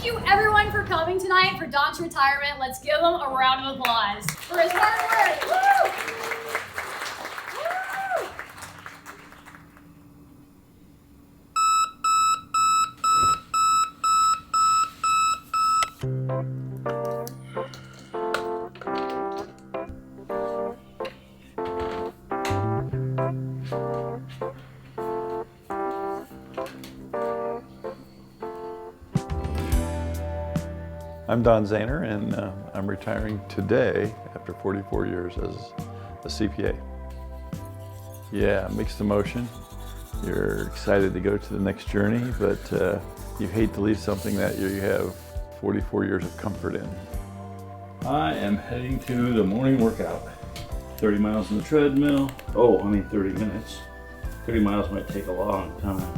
Thank you everyone for coming tonight for Don's retirement. Let's give him a round of applause for his hard work. Woo! I'm Don Zahner, and I'm retiring today after 44 years as a CPA. Yeah, mixed emotion. You're excited to go to the next journey, but you hate to leave something that you have 44 years of comfort in. I am heading to the morning workout. 30 miles on the treadmill. 30 minutes. 30 miles might take a long time.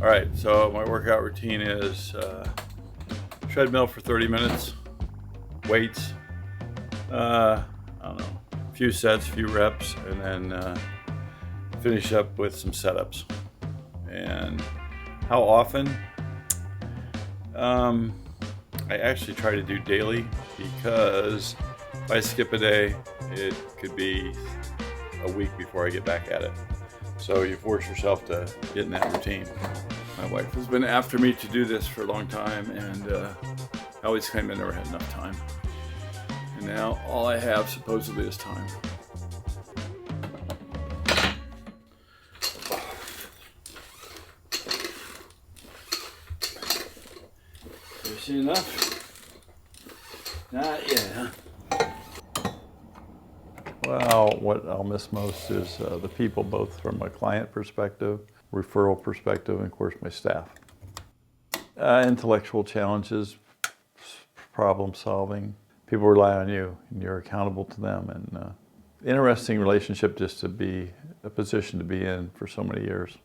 All right, so my workout routine is treadmill for 30 minutes, weights, I don't know, a few sets, a few reps, and then finish up with some setups. And how often? I actually try to do daily, because if I skip a day, it could be a week before I get back at it. So you force yourself to get in that routine. My wife has been after me to do this for a long time, and I always claimed I never had enough time. And now all I have supposedly is time. You seen enough? Not yet, huh? Well, what I'll miss most is the people, both from a client perspective, referral perspective, and of course my staff. Intellectual challenges, problem solving. People rely on you, and you're accountable to them. And interesting relationship just to be a position to be in for so many years.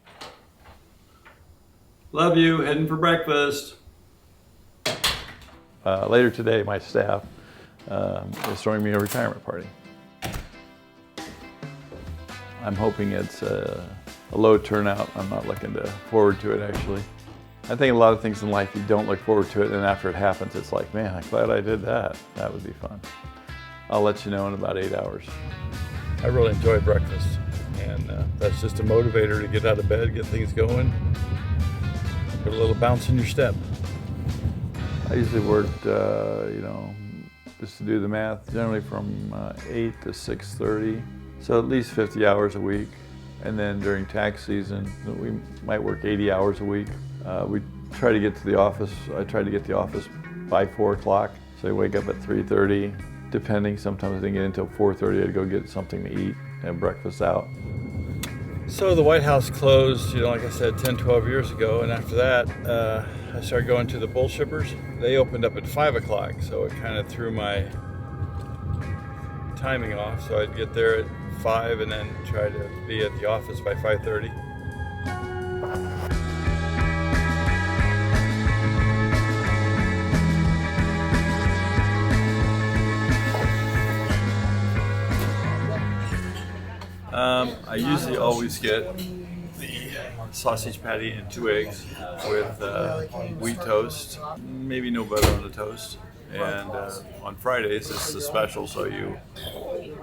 Love you, heading for breakfast. Later today, my staff is throwing me a retirement party. I'm hoping it's a low turnout. I'm not looking forward to it, actually. I think a lot of things in life, you don't look forward to it, and after it happens, it's like, man, I'm glad I did that. That would be fun. I'll let you know in about 8 hours. I really enjoy breakfast, and that's just a motivator to get out of bed, get things going, put a little bounce in your step. I usually work, just to do the math, generally from 8 to 6:30. So at least 50 hours a week. And then during tax season, we might work 80 hours a week. We try to get to the office. I try to get to the office by 4 o'clock. So I wake up at 3:30, depending. Sometimes I didn't get until 4:30. I'd go get something to eat and breakfast out. So the White House closed, like I said, 10, 12 years ago. And after that, I started going to the Bull Shippers. They opened up at 5 o'clock. So it kind of threw my timing off. So I'd get there at 5 and then try to be at the office by 5:30. I usually always get the sausage patty and 2 eggs with wheat toast, maybe no butter on the toast. And on Fridays, it's the special, so you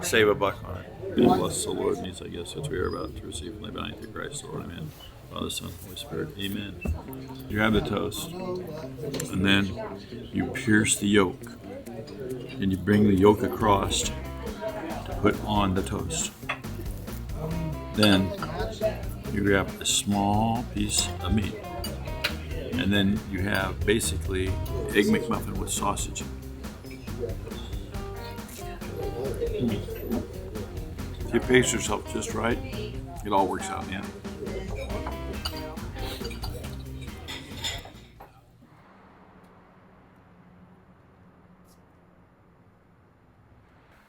save $1 on it. Bless the Lord means, I guess, what we are about to receive from the bounty through Christ, the Lord. Amen. Father, Son, Holy Spirit. Amen. You have the toast, and then you pierce the yolk, and you bring the yolk across to put on the toast. Then you grab a small piece of meat, and then you have basically Egg McMuffin with sausage. If you pace yourself just right, it all works out in the end.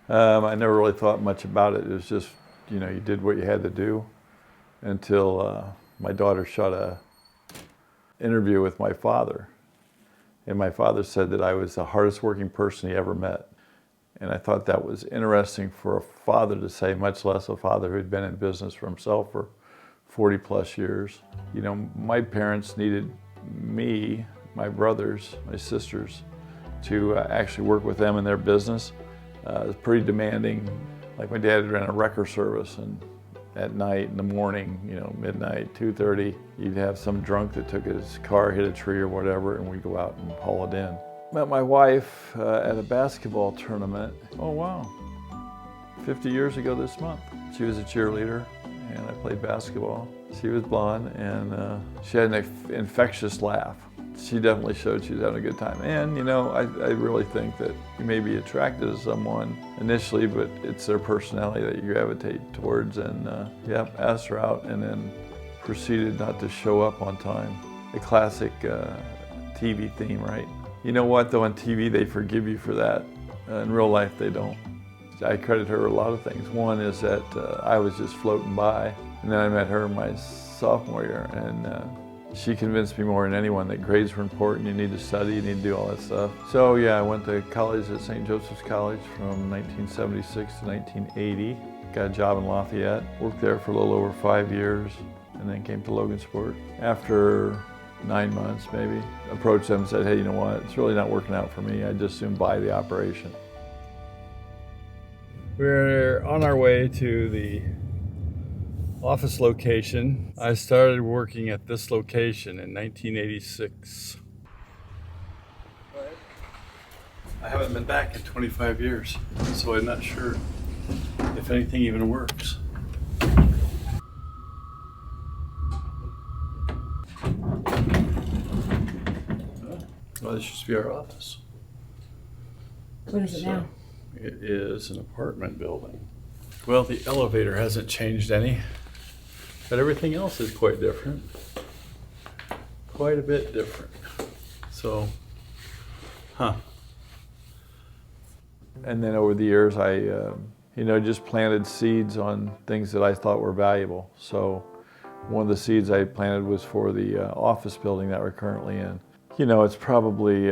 I never really thought much about it. It was just, you did what you had to do. until my daughter shot a interview with my father. And my father said that I was the hardest working person he ever met. And I thought that was interesting for a father to say, much less a father who'd been in business for himself for 40 plus years. You know, my parents needed me, my brothers, my sisters, to actually work with them in their business. It was pretty demanding. Like my dad ran a wrecker service, and at night, in the morning, you know, midnight, 2:30, you'd have some drunk that took his car, hit a tree or whatever, and we'd go out and haul it in. Met my wife at a basketball tournament. Oh wow, 50 years ago this month. She was a cheerleader, and I played basketball. She was blonde, and she had an infectious laugh. She definitely showed she was having a good time. And you know, I really think that you may be attracted to someone initially, but it's their personality that you gravitate towards. And yeah, asked her out and then proceeded not to show up on time. The classic TV theme, right? You know what, though, on TV they forgive you for that. In real life they don't. I credit her a lot of things. One is that I was just floating by, and then I met her my sophomore year, and she convinced me more than anyone that grades were important, you need to study, you need to do all that stuff. So yeah, I went to college at St. Joseph's College from 1976 to 1980. Got a job in Lafayette, worked there for a little over 5 years, and then came to Logansport. After 9 months maybe, approached them and said, hey, you know what, it's really not working out for me, I'd just soon buy the operation. We're on our way to the office location. I started working at this location in 1986. I haven't been back in 25 years, so I'm not sure if anything even works. Well, this used to be our office. What is it now? It is an apartment building. Well, the elevator hasn't changed any, but everything else is quite different. Quite a bit different. So, And then over the years, I, just planted seeds on things that I thought were valuable. So one of the seeds I planted was for the office building that we're currently in. You know, it's probably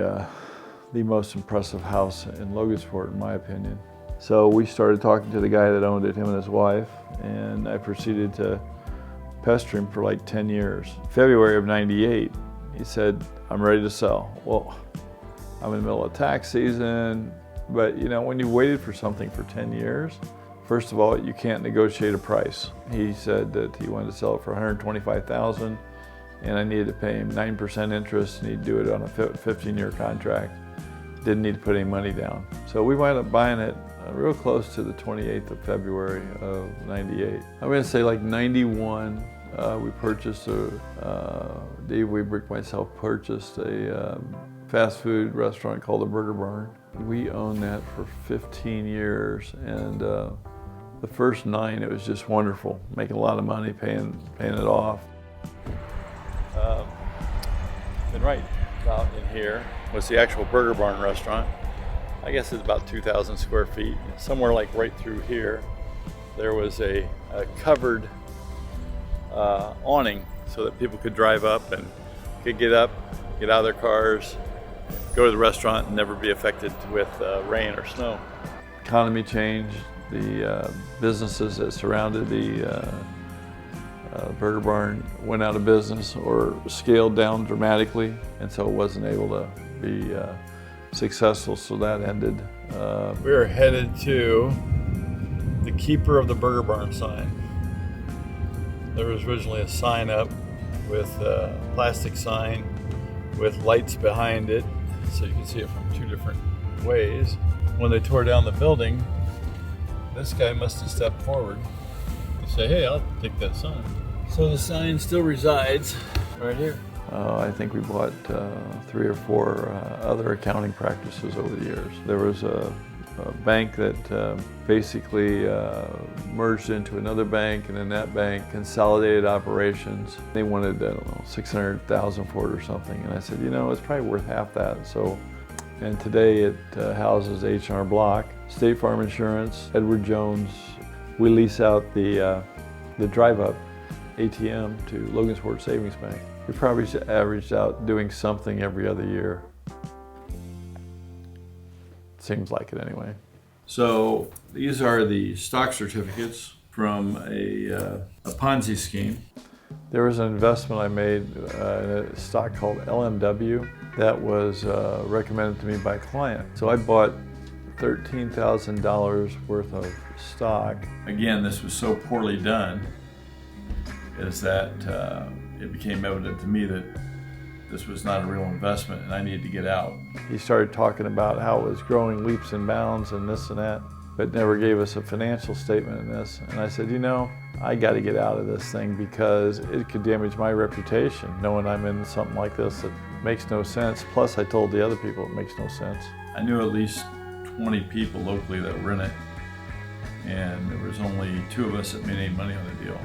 the most impressive house in Logansport, in my opinion. So we started talking to the guy that owned it, him and his wife, and I proceeded to pester him for like 10 years. February of '98, he said, I'm ready to sell. Well, I'm in the middle of tax season, but you know, when you waited for something for 10 years, first of all, you can't negotiate a price. He said that he wanted to sell it for $125,000, and I needed to pay him 9% interest, and he'd do it on a 15-year contract. Didn't need to put any money down. So we wound up buying it real close to the 28th of February of '98. I'm gonna say like '91, we purchased Dave Webrick, myself, purchased a fast food restaurant called the Burger Barn. We owned that for 15 years, and the first 9, it was just wonderful, making a lot of money, paying it off. Then right about in here was the actual Burger Barn restaurant. I guess it's about 2,000 square feet. Somewhere like right through here, there was a covered awning so that people could drive up and could get up, get out of their cars, go to the restaurant and never be affected with rain or snow. Economy changed. The businesses that surrounded the Burger Barn went out of business or scaled down dramatically, and so it wasn't able to be successful, so that ended. We are headed to the keeper of the Burger Barn sign. There was originally a sign up with a plastic sign with lights behind it, so you can see it from 2 different ways. When they tore down the building, this guy must have stepped forward to say, hey, I'll take that sign. So the sign still resides right here. I think we bought 3 or 4 other accounting practices over the years. There was a bank that basically merged into another bank, and then that bank consolidated operations. They wanted, I don't know, $600,000 for it or something, and I said, you know, it's probably worth half that. So, and today it houses H&R Block, State Farm Insurance, Edward Jones. We lease out the drive-up ATM to Logansport Savings Bank. We probably averaged out doing something every other year. Seems like it anyway. So these are the stock certificates from a Ponzi scheme. There was an investment I made in a stock called LMW that was recommended to me by a client. So I bought $13,000 worth of stock. Again, this was so poorly done is that it became evident to me that this was not a real investment and I needed to get out. He started talking about how it was growing leaps and bounds and this and that, but never gave us a financial statement in this. And I said, you know, I got to get out of this thing because it could damage my reputation knowing I'm in something like this that makes no sense. Plus I told the other people it makes no sense. I knew at least 20 people locally that were in it, and there was only 2 of us that made any money on the deal.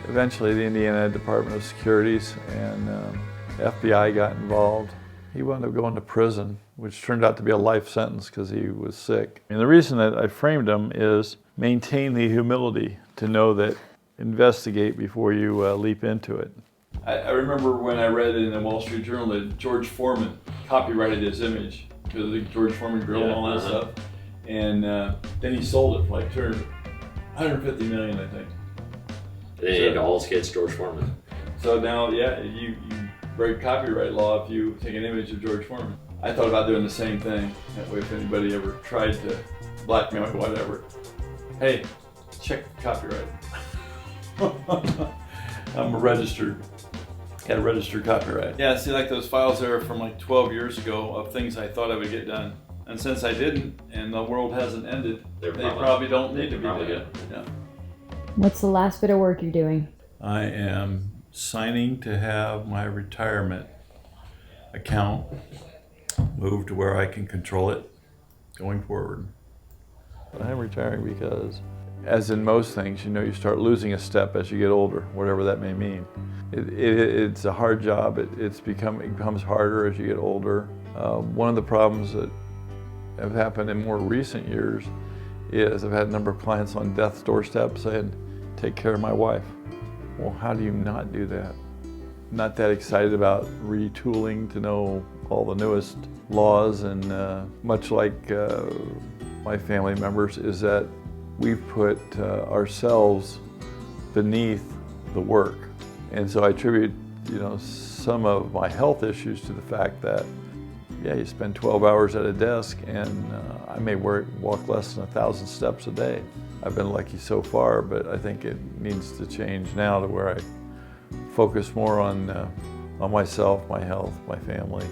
Eventually the Indiana Department of Securities and FBI got involved. He wound up going to prison, which turned out to be a life sentence because he was sick. And the reason that I framed him is maintain the humility to know that investigate before you leap into it. I remember when I read in the Wall Street Journal that George Foreman copyrighted his image because of the George Foreman grill and all that stuff. And then he sold it for like $150 million, I think. It all gets George Foreman. So now, yeah, you break copyright law if you take an image of George Foreman. I thought about doing the same thing. That way, if anybody ever tried to blackmail me or whatever, hey, check the copyright. I'm got a registered copyright. Yeah, see, like those files there from like 12 years ago of things I thought I would get done. And since I didn't, and the world hasn't ended, they probably don't need to be done. Yeah. What's the last bit of work you're doing? I am signing to have my retirement account moved to where I can control it going forward. I'm retiring because, as in most things, you know, you start losing a step as you get older, whatever that may mean. It's a hard job. It becomes harder as you get older. One of the problems that have happened in more recent years is I've had a number of clients on death's doorstep saying, take care of my wife. Well, how do you not do that? Not that excited about retooling to know all the newest laws, and much like my family members, is that we've put ourselves beneath the work. And so I attribute, you know, some of my health issues to the fact that, yeah, you spend 12 hours at a desk and I may walk less than 1,000 steps a day. I've been lucky so far, but I think it needs to change now to where I focus more on myself, my health, my family.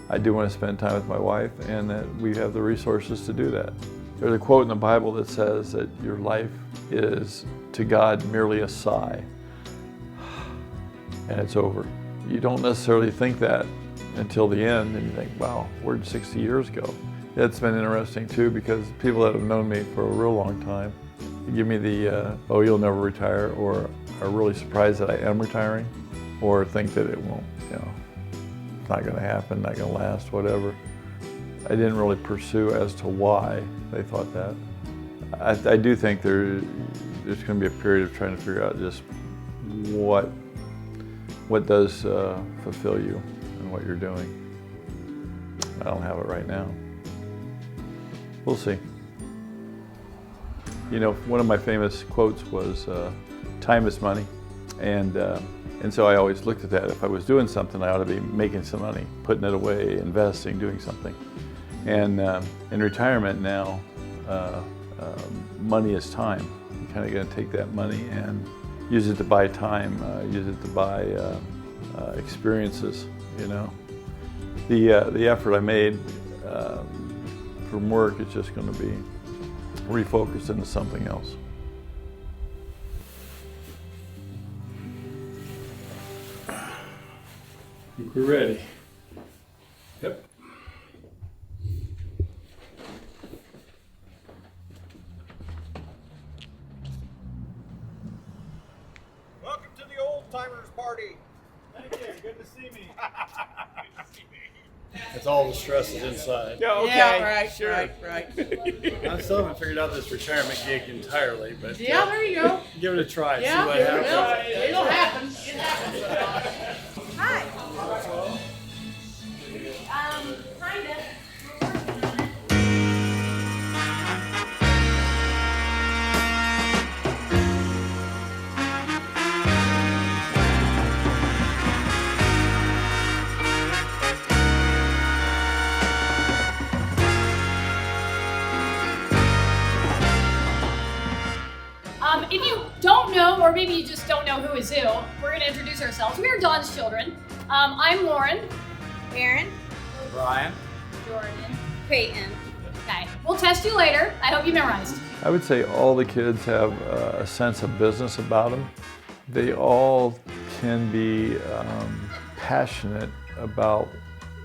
I do want to spend time with my wife, and that we have the resources to do that. There's a quote in the Bible that says that your life is to God merely a sigh, and it's over. You don't necessarily think that until the end, and you think, wow, where'd 60 years go? That's been interesting too, because people that have known me for a real long time give me the, oh, you'll never retire, or are really surprised that I am retiring, or think that it won't, you know, it's not gonna happen, not gonna last, whatever. I didn't really pursue as to why they thought that. I do think there's gonna be a period of trying to figure out just what does fulfill you and what you're doing. I don't have it right now. We'll see. You know, one of my famous quotes was, time is money. And so I always looked at that. If I was doing something, I ought to be making some money, putting it away, investing, doing something. And in retirement now, money is time. You're kind of going to take that money and use it to buy time, use it to buy experiences, you know. The effort I made from work is just going to be refocused into something else. I think we're ready. Yep. Welcome to the old timers party. Thank you. Good to see me. Good to see me. It's all the stress is inside. Yeah, okay. Yeah, right, sure. right. I still haven't figured out this retirement gig entirely, but Yeah, there you go. give it a try. Yeah, See what happens. well, it'll happen. It happens. Hi. Kinda. If you don't know, or maybe you just don't know who is who, we're going to introduce ourselves. We are Dawn's children. I'm Lauren. Aaron. Brian. Jordan. Peyton. Okay. We'll test you later. I hope you memorized. I would say all the kids have a sense of business about them. They all can be passionate about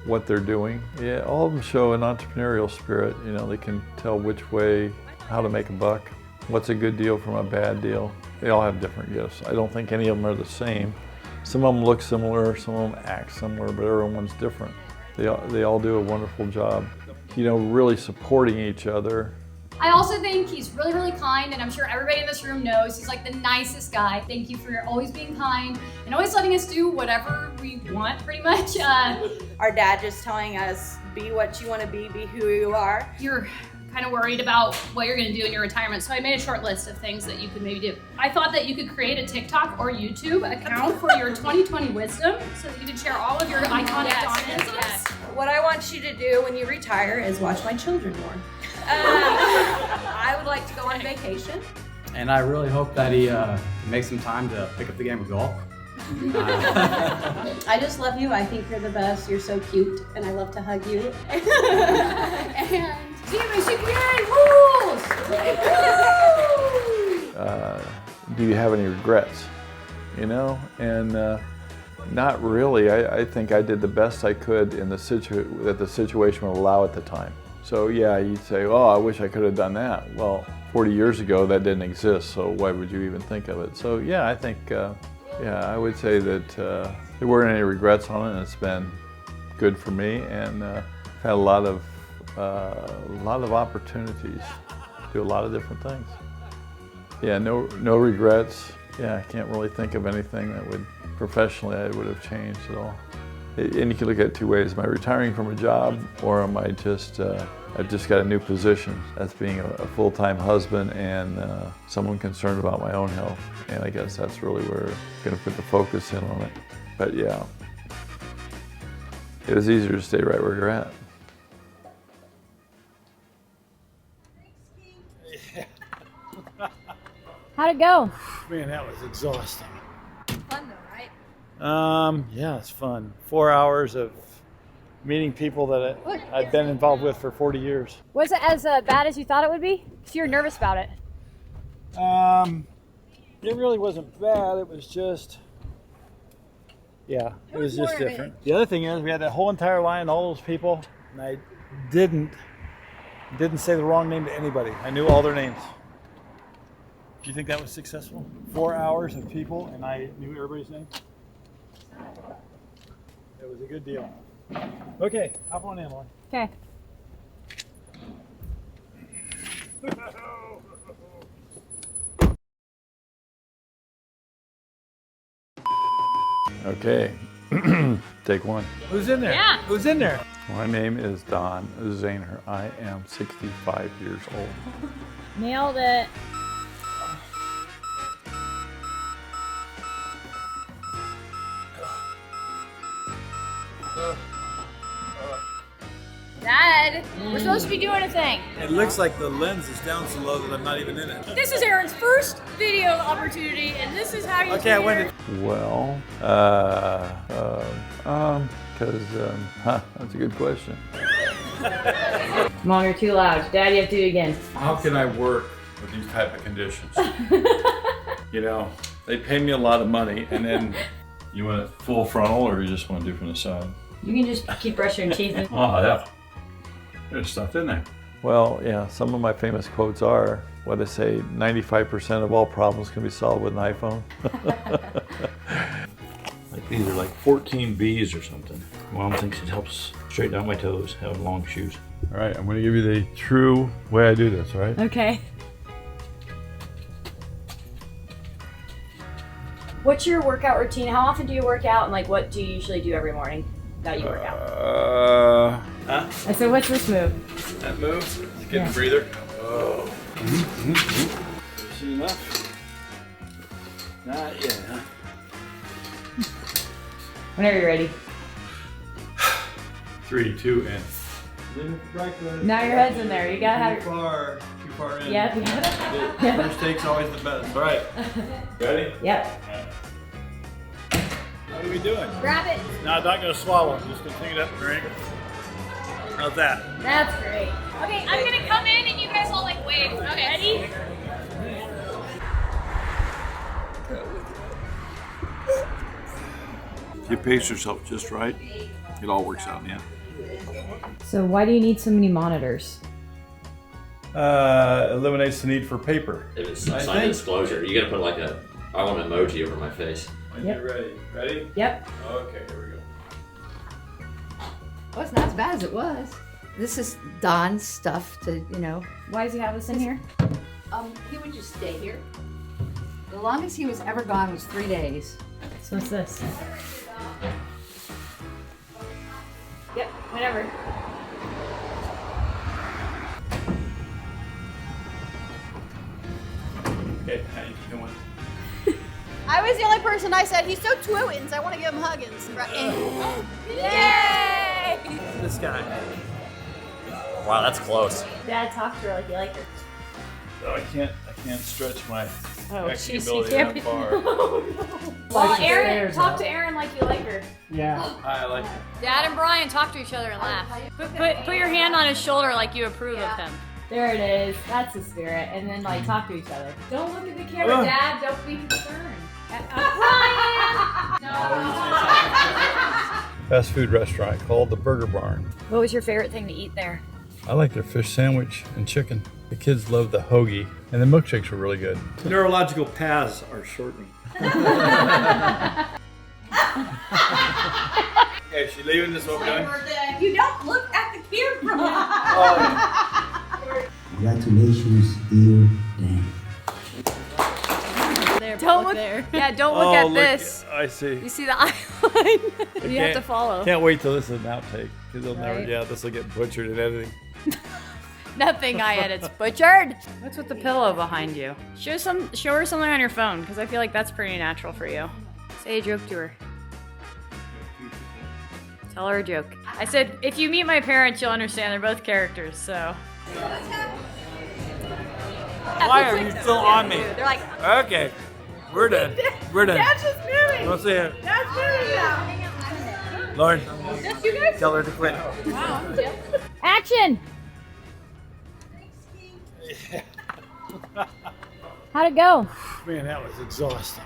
what they're doing. Yeah, all of them show an entrepreneurial spirit. You know, they can tell which way, how to make a buck, what's a good deal from a bad deal. They all have different gifts. I don't think any of them are the same. Some of them look similar, some of them act similar, but everyone's different. They all do a wonderful job, you know, really supporting each other. I also think he's really, really kind, and I'm sure everybody in this room knows he's like the nicest guy. Thank you for always being kind and always letting us do whatever we want, pretty much. Our dad just telling us, be what you want to be who you are. You're kind of worried about what you're going to do in your retirement, so I made a short list of things that you could maybe do. I thought that you could create a TikTok or YouTube account for your 2020 wisdom, so that you can share all of your iconic Dawn-isms. Yes. What I want you to do when you retire is watch my children more. I would like to go on vacation. And I really hope that he makes some time to pick up the game of golf. I just love you. I think you're the best. You're so cute, and I love to hug you. And CPA rules! Do you have any regrets? You know, and not really. I think I did the best I could in that the situation would allow at the time. So yeah, you'd say, oh, I wish I could have done that. Well, 40 years ago that didn't exist, so why would you even think of it? So yeah, I think, yeah, I would say that there weren't any regrets on it, and it's been good for me, and had a lot of opportunities to do a lot of different things. Yeah, no regrets. Yeah, I can't really think of anything that would professionally I would have changed at all. And you can look at it two ways. Am I retiring from a job, or am I just, I've just got a new position as being a full-time husband and someone concerned about my own health. And I guess that's really where I'm gonna put the focus in on it. But yeah, it was easier to stay right where you're at. How'd it go? Man, that was exhausting. Fun though, right? Yeah, it's fun. 4 hours of meeting people that I've been involved with for 40 years. Was it as bad as you thought it would be? Because you were nervous about it. It really wasn't bad. It was just, yeah, it was just different. The other thing is we had that whole entire line, all those people, and I didn't say the wrong name to anybody. I knew all their names. Do you think that was successful? 4 hours of people, and I knew everybody's name? It was a good deal. Okay, hop on in, Lauren. Okay. Okay, take one. Who's in there? Yeah. Who's in there? My name is Don Zahner. I am 65 years old. Nailed it. Dad, we're supposed to be doing a thing. It looks like the lens is down so low that I'm not even in it. This is Aaron's first video opportunity, and this is how you Okay, I went to Well, that's a good question. Mom, you're too loud. Dad, you have to do it again. How can I work with these type of conditions? You know, they pay me a lot of money, and then you want it full frontal, or you just want to do from the side? You can just keep brushing your teeth. Oh, yeah. There's stuff in there. Well, yeah, some of my famous quotes are, what I say, 95% of all problems can be solved with an iPhone. These are like 14 B's or something. Mom thinks it helps straighten out my toes, have long shoes. All right, I'm gonna give you the true way I do this, all right? Okay. What's your workout routine? How often do you work out, and like what do you usually do every morning that you work out? I said, what's this move? That move, just get a breather. Oh. See enough? Not yet, huh? Whenever you're ready. 3, 2, and. Now your head's in there. You gotta have Too far in. Yep. The first take's always the best. All right. Ready? Yep. What are we doing? Grab it. No, I'm not gonna swallow. I'm just gonna take it up and drink. How's that? That's great. Okay, I'm gonna come in and you guys all like wave. Okay, ready? If you pace yourself just right, it all works out in the end. So why do you need so many monitors? Eliminates the need for paper. If it's a sign of disclosure, you gotta put like a, I want an emoji over my face. When Yep. you're ready. Ready? Yep. Okay, here we go. Well, it's not as bad as it was. This is Don's stuff to, Why does he have this in here? He would just stay here. The longest he was ever gone was 3 days. So what's this? Yep, whatever. Okay, how you doing? I was the only person I said, he's so twins, I want to give him huggins. Yay! This guy. Wow, that's close. Dad, talk to her like you like her. So I can't stretch my Oh, acting jeez, ability you can't that be. far. Well, Aaron, talk to Aaron like you like her. Yeah. I like it. Dad and Brian talk to each other and laugh. Put your hand on his shoulder like you approve of him. There it is. That's the spirit. And then like talk to each other. Don't look at the camera, Dad. Don't be concerned. Brian! Fast food restaurant called the Burger Barn. What was your favorite thing to eat there? I like their fish sandwich and chicken. The kids love the hoagie, and the milkshakes were really good. Neurological paths are shortening. Okay, she leaving this over doing? You don't look at the camera. Congratulations, dear Dan. Don't look there. Yeah, don't look at this. I see. You see the eyeline? You have to follow. Can't wait till this is an outtake, because they'll never. Right. Yeah, this will get butchered in editing. Nothing I edit's butchered. What's with the pillow behind you? Show her something on your phone, because I feel like that's pretty natural for you. Say a joke to her. Tell her a joke. I said, if you meet my parents, you'll understand. They're both characters, so. Why are you still on me? They're like, Okay. We're done. We're done. Dad's just moving. We'll see you. Dad's moving now. Lauren, Just you guys? tell her to quit. Action! How'd it go? Man, that was exhausting.